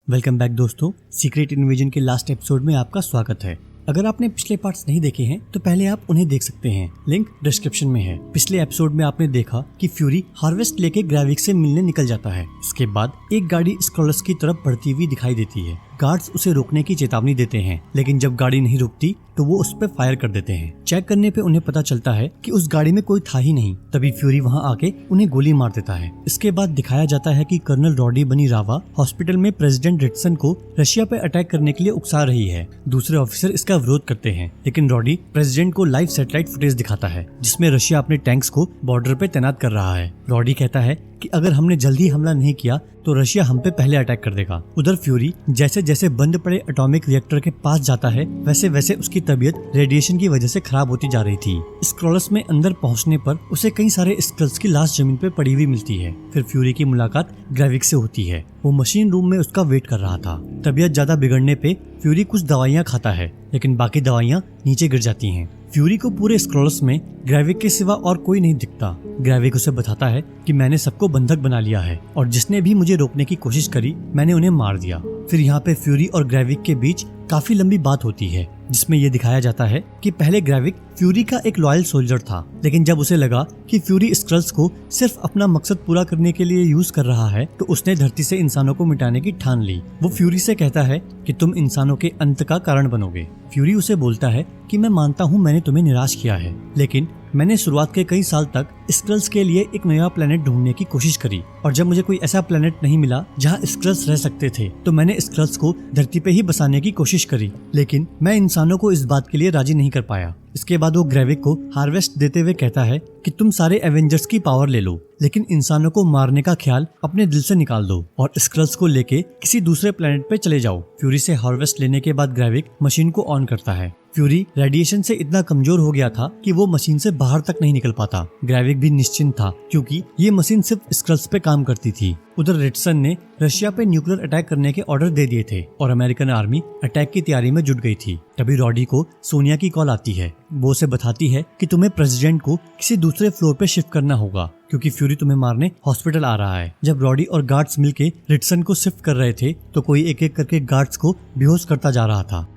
Welcome back दोस्तों, secret invasion के last episode में आपका स्वागत है। अगर आपने पिछले पार्ट्स नहीं देखे हैं तो पहले आप उन्हें देख सकते हैं, लिंक डिस्क्रिप्शन में है। पिछले एपिसोड में आपने देखा कि फ्यूरी हार्वेस्ट लेके ग्रेविक से मिलने निकल जाता है। इसके बाद एक गाड़ी स्क्रॉलर्स की तरफ बढ़ती हुई दिखाई देती है। गार्ड्स उसे रोकने की चेतावनी देते हैं, लेकिन जब गाड़ी नहीं रुकती तो वो उस पर फायर कर देते हैं। चेक करने पे उन्हें पता चलता है कि उस गाड़ी में कोई था ही नहीं। तभी फ्यूरी वहाँ आके उन्हें गोली मार देता है। इसके बाद दिखाया जाता है कि कर्नल रॉडी बनी रावा हॉस्पिटल में प्रेसिडेंट रिटसन को रशिया पे अटैक करने के लिए उकसा रही है। दूसरे ऑफिसर इसका विरोध करते हैं, लेकिन रॉडी प्रेसिडेंट को लाइव सैटेलाइट फुटेज दिखाता है जिसमें रशिया अपने टैंक्स को बॉर्डर पे तैनात कर रहा है। रॉडी कहता है कि अगर हमने जल्दी हमला नहीं किया तो रशिया हम पे पहले अटैक कर देगा। उधर फ्यूरी जैसे जैसे बंद पड़े एटॉमिक रिएक्टर के पास जाता है वैसे वैसे उसकी तबीयत रेडिएशन की वजह से खराब होती जा रही थी। स्क्रॉलर्स में अंदर पहुंचने पर उसे कई सारे स्क्रल्स की लाश जमीन पे पड़ी हुई मिलती है। फिर फ्यूरी की मुलाकात ग्रेविक से होती है। वो मशीन रूम में उसका वेट कर रहा था। तबीयत ज्यादा बिगड़ने पे फ्यूरी कुछ दवाइयाँ खाता है, लेकिन बाकी दवाइयाँ नीचे गिर जाती हैं। फ्यूरी को पूरे स्क्रॉलर्स में ग्रेविक के सिवा और कोई नहीं दिखता। ग्रेविक उसे बताता है कि मैंने सबको बंधक बना लिया है और जिसने भी मुझे रोकने की कोशिश करी मैंने उन्हें मार दिया। फिर यहाँ पे फ्यूरी और ग्रेविक के बीच काफी लंबी बात होती है जिसमें ये दिखाया जाता है कि पहले ग्रेविक फ्यूरी का एक लॉयल सोल्जर था, लेकिन जब उसे लगा कि फ्यूरी स्क्रल्स को सिर्फ अपना मकसद पूरा करने के लिए यूज कर रहा है तो उसने धरती से इंसानों को मिटाने की ठान ली। वो फ्यूरी से कहता है कि तुम इंसानों के अंत का कारण बनोगे। फ्यूरी उसे बोलता है कि मैं मानता हूँ मैंने तुम्हें निराश किया है, लेकिन मैंने शुरुआत के कई साल तक स्क्रल्स के लिए एक नया प्लेनेट ढूंढने की कोशिश करी और जब मुझे कोई ऐसा प्लेनेट नहीं मिला जहाँ स्क्रल्स रह सकते थे तो मैंने स्क्रल्स को धरती पे ही बसाने की कोशिश करी, लेकिन मैं इंसानों को इस बात के लिए राजी नहीं कर पाया। इसके बाद वो ग्रेविक को हार्वेस्ट देते हुए कहता है कि तुम सारे एवेंजर्स की पावर ले लो, लेकिन इंसानों को मारने का ख्याल अपने दिल से निकाल दो और स्क्रल्स को लेके किसी दूसरे प्लेनेट पे चले जाओ। फ्यूरी से हार्वेस्ट लेने के बाद ग्रेविक मशीन को ऑन करता है। फ्यूरी रेडिएशन से इतना कमजोर हो गया था कि वो मशीन से बाहर तक नहीं निकल पाता। ग्रेविक भी निश्चिंत था क्योंकि ये मशीन सिर्फ स्क्रल्स पे काम करती थी। उधर रिटसन ने रशिया पे न्यूक्लियर अटैक करने के ऑर्डर दे दिए थे और अमेरिकन आर्मी अटैक की तैयारी में जुट गई थी। तभी रॉडी को सोनिया की कॉल आती है। वो उसे बताती है कि तुम्हें प्रेसिडेंट को किसी दूसरे फ्लोर पे शिफ्ट करना होगा क्योंकि फ्यूरी तुम्हें मारने हॉस्पिटल आ रहा है। जब रॉडी और गार्ड्स मिलके रिटसन को शिफ्ट कर रहे थे तो कोई एक एक करके गार्ड्स को बेहोश करता जा रहा था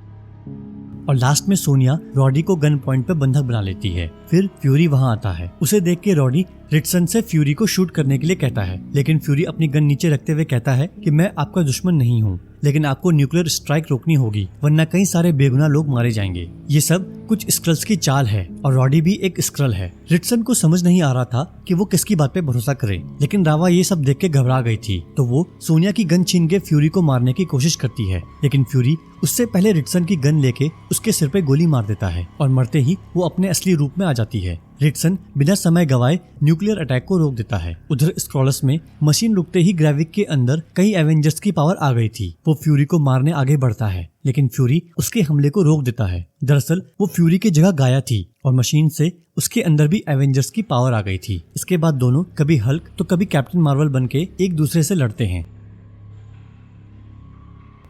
और लास्ट में सोनिया रॉडी को गन पॉइंट पे बंधक बना लेती है। फिर फ्यूरी वहां आता है। उसे देख के रॉडी रिटसन से फ्यूरी को शूट करने के लिए कहता है, लेकिन फ्यूरी अपनी गन नीचे रखते हुए कहता है कि मैं आपका दुश्मन नहीं हूँ, लेकिन आपको न्यूक्लियर स्ट्राइक रोकनी होगी वरना कई सारे बेगुनाह लोग मारे जाएंगे। ये सब कुछ स्क्रल्स की चाल है और रॉडी भी एक स्क्रल है। रिटसन को समझ नहीं आ रहा था कि वो किसकी बात पे भरोसा करे, लेकिन रावा ये सब देख के घबरा गई थी तो वो सोनिया की गन छीन के फ्यूरी को मारने की कोशिश करती है, लेकिन फ्यूरी उससे पहले रिटसन की गन लेके उसके सिर पे गोली मार देता है और मरते ही वो अपने असली रूप में आ जाती है। रिटसन बिना समय गवाए न्यूक्लियर अटैक को रोक देता है। उधर स्क्रॉलर्स में मशीन रुकते ही ग्रेविक के अंदर कई एवेंजर्स की पावर आ गई थी। वो फ्यूरी को मारने आगे बढ़ता है, लेकिन फ्यूरी उसके हमले को रोक देता है। दरअसल वो फ्यूरी की जगह गाया थी और मशीन से उसके अंदर भी एवेंजर्स की पावर आ गई थी। इसके बाद दोनों कभी हल्क तो कभी कैप्टन मार्वल बनके एक दूसरे से लड़ते हैं,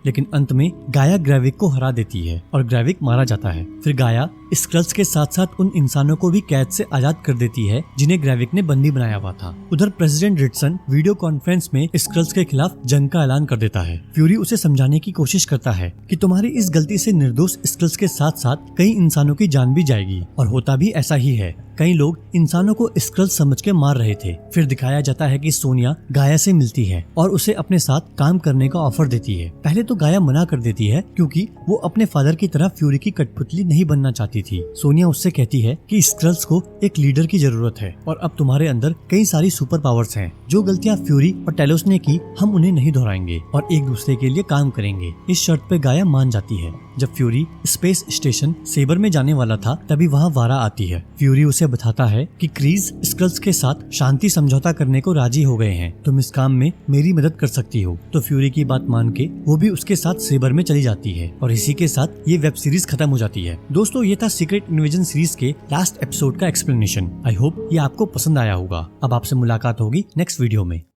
लेकिन अंत में गाया ग्रेविक को हरा देती है और ग्रेविक मारा जाता है। फिर गाया स्क्रल्स के साथ साथ उन इंसानों को भी कैद से आजाद कर देती है जिन्हें ग्रेविक ने बंदी बनाया हुआ था। उधर प्रेसिडेंट रिटसन वीडियो कॉन्फ्रेंस में स्क्रल्स के खिलाफ जंग का ऐलान कर देता है। फ्यूरी उसे समझाने की कोशिश करता है कि तुम्हारी इस गलती से निर्दोष स्क्रल्स के साथ साथ कई इंसानों की जान भी जाएगी, और होता भी ऐसा ही है। कई लोग इंसानों को स्क्रल्स समझ के मार रहे थे। फिर दिखाया जाता है कि सोनिया गाया से मिलती है और उसे अपने साथ काम करने का ऑफर देती है। पहले तो गाया मना कर देती है क्योंकि वो अपने फादर की तरह फ्यूरी की कठपुतली नहीं बनना चाहती थी। सोनिया उससे कहती है कि स्क्रल्स को एक लीडर की जरूरत है और अब तुम्हारे अंदर कई सारी सुपर पावर्स हैं। जो गलतियां फ्यूरी और टेलोस ने की हम उन्हें नहीं दोहराएंगे और एक दूसरे के लिए काम करेंगे। इस शर्त पे गाया मान जाती है। जब फ्यूरी स्पेस स्टेशन सेबर में जाने वाला था तभी वहाँ वारा आती है। फ्यूरी उसे बताता है कि क्रीज स्क्रल्स के साथ शांति समझौता करने को राजी हो गए हैं, तुम इस काम में मेरी मदद कर सकती हो। तो फ्यूरी की बात मान के वो भी उसके साथ सेबर में चली जाती है और इसी के साथ ये वेब सीरीज खत्म हो जाती है। दोस्तों, ये था सीक्रेट इन्वेजन सीरीज के लास्ट एपिसोड का एक्सप्लेनेशन। आई होप ये आपको पसंद आया होगा। अब आपसे मुलाकात होगी नेक्स्ट वीडियो में।